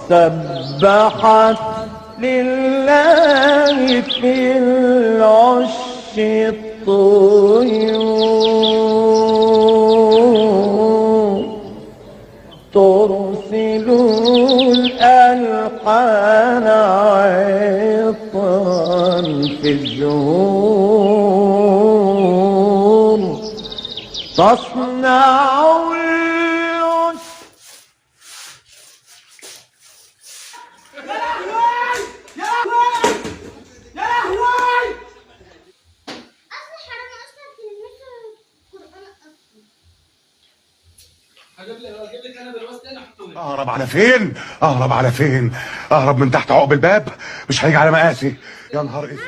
سبحت لله في العش الطيور، ترسل الألحان عطرا في الزهور، تصنع اهرب على فين؟ اهرب على فين؟ اهرب من تحت عقب الباب؟ مش هيجي على مقاسي. يا نهار اسود.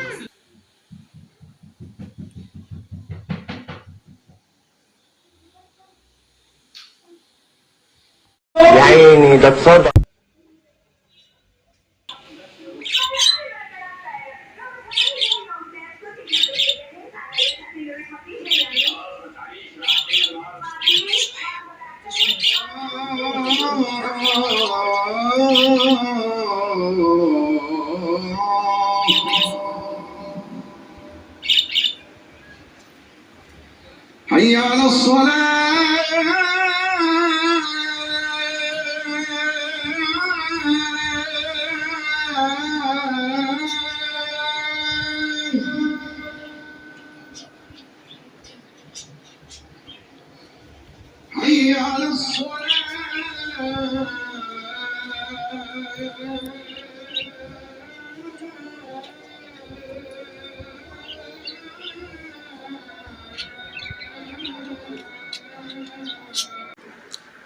يا عيني ده اتصدم. حي على الصلاة. حي على الصلاة.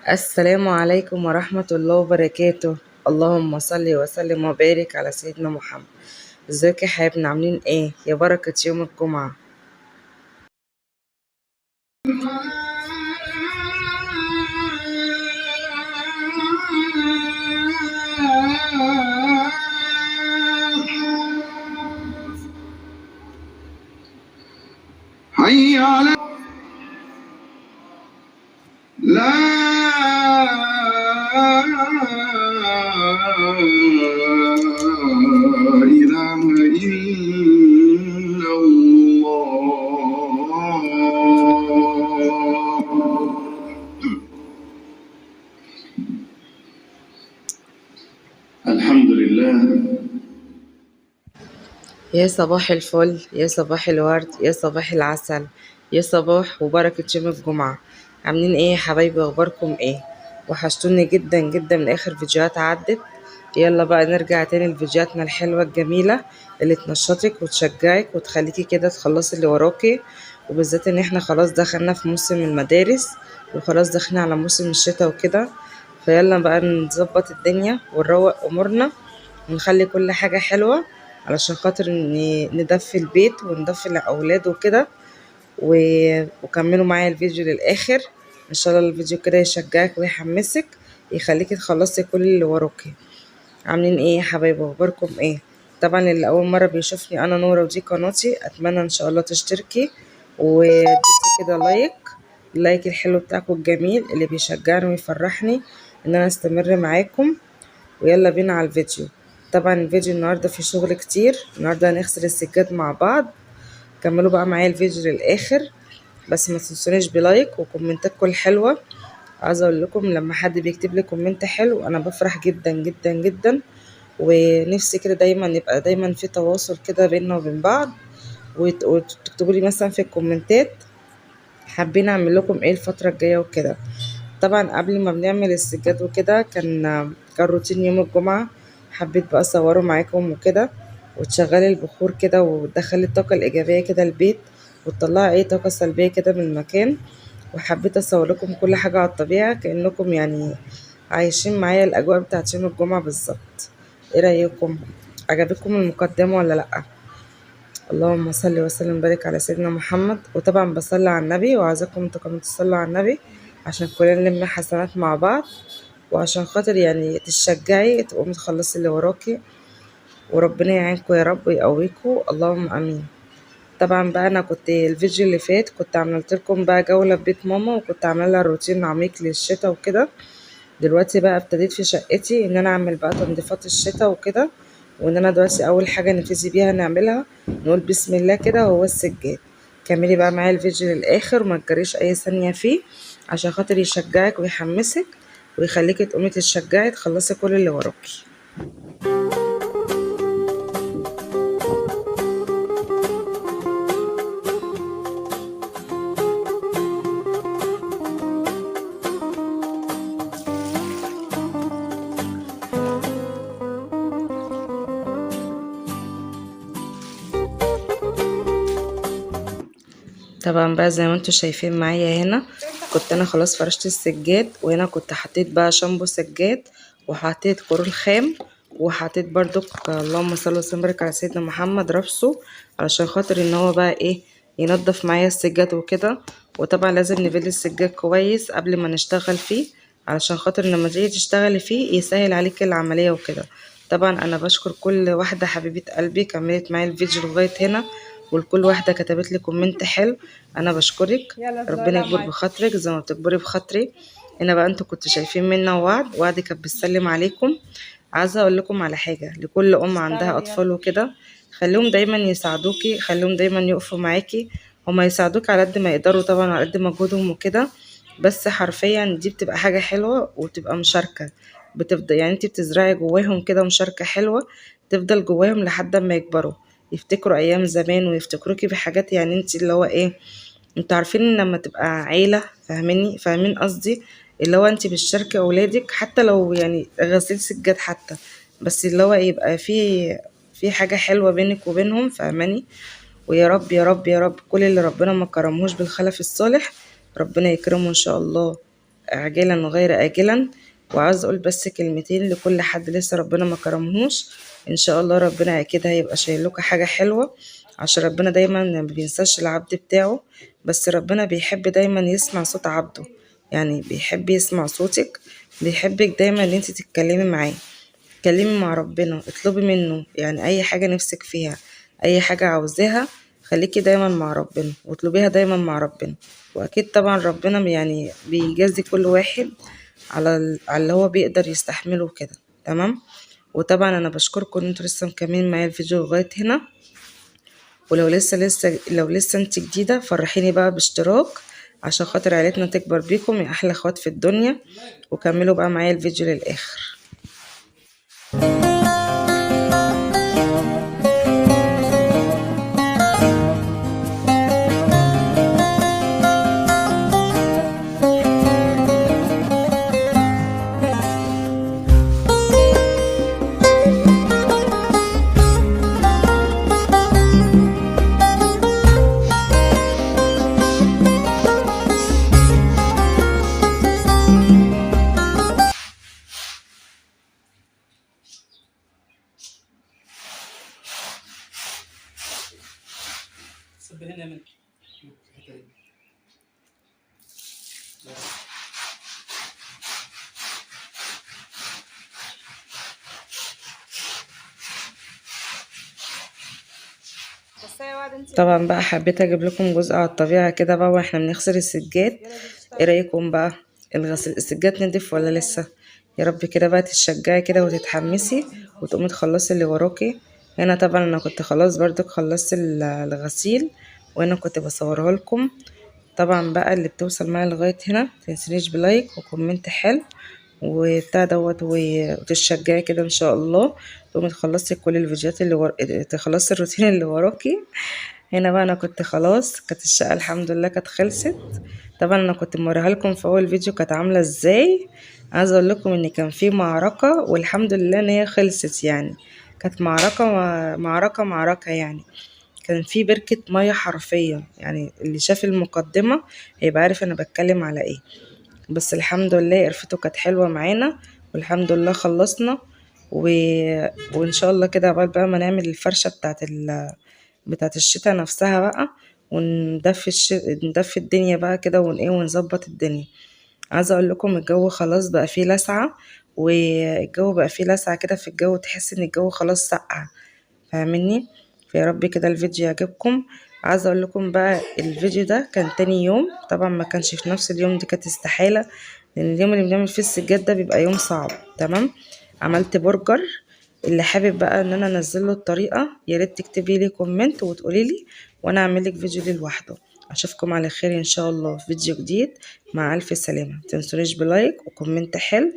السلام عليكم ورحمة الله وبركاته. اللهم صل وسلم وبارك على سيدنا محمد. ازيكم يا حبايبنا، عاملين ايه؟ يا بركة يوم الجمعة. حي على لا إله إلا الله. الحمد لله. يا صباح الفل، يا صباح الورد، يا صباح العسل، يا صباح وبركة يوم الجمعة. عاملين ايه يا حبايبي؟ اخباركم ايه؟ وحشتوني جدا جدا من اخر فيديوهات عدت. يلا بقى نرجع تاني لفيديوهاتنا الحلوة الجميلة اللي تنشطك وتشجعك وتخليكي كده تخلصي اللي وراكي، وبالذات ان احنا خلاص دخلنا في موسم المدارس وخلاص دخلنا على موسم الشتاء وكده. فيلا بقى نظبط الدنيا ونروق امورنا ونخلي كل حاجة حلوة علشان خاطر ندفي البيت وندفي الأولاد وكده. وكملوا معايا الفيديو للآخر، إن شاء الله الفيديو كده يشجعك ويحمسك يخليكي تخلصي كل اللي وراكي. عاملين ايه يا حبايبي؟ اخباركم ايه؟ طبعا اللي اول مره بيشوفني انا نوره ودي قناتي، اتمنى ان شاء الله تشتركي وتدوسي كده لايك. اللايك الحلو بتاعكم الجميل اللي بيشجعني ويفرحني ان انا استمر معاكم. ويلا بينا على الفيديو. طبعا الفيديو النهارده فيه شغل كتير، النهارده هنغسل السجاد مع بعض. كملوا بقى معايا الفيديو للاخر، بس ما تنسونيش بلايك وكومنتاتكم الحلوه. عايزه اقول لكم لما حد بيكتب لي كومنت حلو انا بفرح جدا جدا جدا، ونفسي كده دايما يبقى دايما في تواصل كده بيننا وبين بعض. وتكتبوا لي مثلا في الكومنتات حابين اعمل لكم ايه الفتره الجايه وكده. طبعا قبل ما بنعمل السجاد وكده كان روتين يوم الجمعة. حبيت بقى اصوره معاكم وكده، وتشغلي البخور كده وتدخلي الطاقة الإيجابية كده البيت، وتطلعي أي طاقة سلبية كده من المكان. وحبيت أصور لكم كل حاجة على الطبيعة كأنكم يعني عايشين معايا الأجواء بتاعت يوم الجمعة بالظبط. ايه رأيكم؟ عجبتكم المقدمة ولا لأ؟ اللهم صل وسلم وبارك على سيدنا محمد. وطبعا بصلي على النبي وعايزاكم انتوا كمان تصلوا على النبي عشان كلنا نلم حسنات مع بعض، وعشان خاطر يعني تشجعي تقومي تخلصي اللي وراكي، وربنا يعينكم يا رب ويقويكم، اللهم امين. طبعا بقى انا كنت الفيديو اللي فات كنت عملت لكم بقى جولة في بيت ماما، وكنت عامله لها روتين عميق للشتاء وكده. دلوقتي بقى ابتديت في شقتي ان انا اعمل بقى تنظيفات الشتاء وكده، وان انا دلوقتي اول حاجه نبتدي بيها نعملها نقول بسم الله كده وهو السجاد. كملي بقى معايا الفيديو للاخر وما تجريش اي ثانيه فيه، عشان خاطر يشجعك ويحمسك ويخليكي تقومي تشجعي تخلصي كل اللي وراكي. طبعا بقى زي ما انتوا شايفين معايا هنا كنت انا خلاص فرشت السجاد، وهنا كنت حطيت بقى شامبو سجاد وحطيت كورل خام وحطيت برضو اللهم صل وسلم وبارك على سيدنا محمد رفسه، علشان خاطر ان هو بقى ايه ينضف معايا السجاد وكده. وطبعا لازم نبل السجاد كويس قبل ما نشتغل فيه، علشان خاطر لما تيجي تشتغلي فيه يسهل عليك العملية وكده. طبعا انا بشكر كل واحدة حبيبة قلبي كملت معايا الفيديو لغاية هنا، ولكل واحدة كتبت لي كومنت حلو انا بشكرك، ربنا يكبر بخاطرك زي ما بتكبري بخاطري. هنا بقى انتوا كنتوا شايفين منا وعد كانت بتسلم عليكم. عايزه اقول لكم على حاجه، لكل ام عندها اطفال وكده خليهم دايما يساعدوكي، خليهم دايما يقفوا معاكي، هما يساعدوك على قد ما يقدروا طبعا على قد مجهودهم وكده، بس حرفيا دي بتبقى حاجه حلوه وبتبقى مشاركه، بتفضل يعني انت بتزرعي جواهم كده مشاركه حلوه تفضل جواهم لحد ما يكبروا يفتكروا ايام زمان ويفتكروكي بحاجات، يعني انت اللي هو ايه، انتوا عارفين لما تبقى عيلة فاهمين قصدي، اللي هو انت بتشاركي اولادك حتى لو يعني غسيل سجاد حتى، بس اللي هو يبقى في حاجة حلوة بينك وبينهم فاهماني. ويا رب يا رب يا رب كل اللي ربنا ما كرمهوش بالخلف الصالح ربنا يكرمه ان شاء الله عاجلا وغير آجلا. وعاوز اقول بس كلمتين لكل حد لسه ربنا ما كرمهوش، ان شاء الله ربنا اكيد هيبقى شايل لكم حاجة حلوة، عشان ربنا دايما ما بينساش العبد بتاعه، بس ربنا بيحب دايما يسمع صوت عبده، يعني بيحب يسمع صوتك، بيحبك دايما ان انت تتكلمي معاه، اتكلمي مع ربنا اطلبي منه يعني اي حاجة نفسك فيها، اي حاجة عاوزاها خليكي دايما مع ربنا واطلبيها دايما مع ربنا. واكيد طبعا ربنا يعني بيجازي كل واحد على اللي هو بيقدر يستحمله كده. تمام. وطبعا انا بشكركم ان انتوا لسه مكملين معايا الفيديو لغايه هنا، ولو لسه انت جديده فرحيني بقى باشتراك عشان خاطر عيلتنا تكبر بيكم يا احلى اخوات في الدنيا، وكملوا بقى معايا الفيديو للاخر. طبعا بقى حبيت اجيب لكم جزء على الطبيعة كده بقى واحنا بنغسل السجاد. ايه رايكم بقى السجاد نضيف ولا لسه؟ يا رب كده بقى تتشجعي كده وتتحمسي وتقومي تخلصي اللي وراكي. هنا طبعا انا كنت خلاص برضك خلصت الغسيل، وهنا كنت بصورها لكم. طبعا بقى اللي بتوصل معايا لغايه هنا متنسينيش بلايك وكومنت حلو وبتاع دوت وتشجعي كده ان شاء الله تقومي تخلصي كل الفيديوهات تخلصي الروتين اللي وراكي. هنا بقى انا كنت خلاص كانت الشقه الحمد لله كانت خلصت. طبعا انا كنت موريها لكم في اول فيديو كانت عامله ازاي. عايزه اقول لكم ان كان في معركه والحمد لله ان هي خلصت، يعني كانت معركه يعني. كان في بركه ميه حرفيا، يعني اللي شاف المقدمه هيبقى عارف انا بتكلم على ايه. بس الحمد لله قرفته كانت حلوة معانا والحمد لله خلصنا وان شاء الله كده بقى ما نعمل الفرشة بتاعت الشتاء نفسها بقى، ندفي الدنيا بقى كده ونظبط الدنيا. عايزة اقول لكم الجو خلاص بقى فيه لسعة، والجو بقى فيه لسعة كده في الجو، تحس ان الجو خلاص سقع فاهمني. فيا رب كده الفيديو يعجبكم. عايزه اقول لكم بقى الفيديو ده كان تاني يوم، طبعا ما كانش في نفس اليوم دي كانت استحالة، لان اليوم اللي بنعمل فيه السجاد ده بيبقى يوم صعب. تمام. عملت برجر، اللي حابب بقى ان انا انزل له الطريقه يا ريت تكتبي لي كومنت وتقولي لي، وانا اعمل لك فيديو ليه لوحده. اشوفكم على خير ان شاء الله في فيديو جديد. مع الف سلامه. متنسونيش بلايك وكومنت حلو،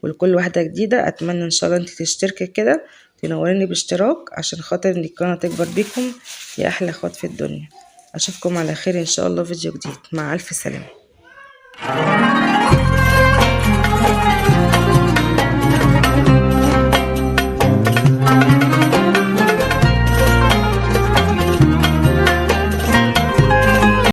ولكل واحده جديده اتمنى ان شاء الله انت تشتركي كده، تنوريني باشتراك عشان خاطر ان القناه تكبر بيكم يا احلى اخوات في الدنيا. اشوفكم على خير ان شاء الله في فيديو جديد. مع الف سلامه.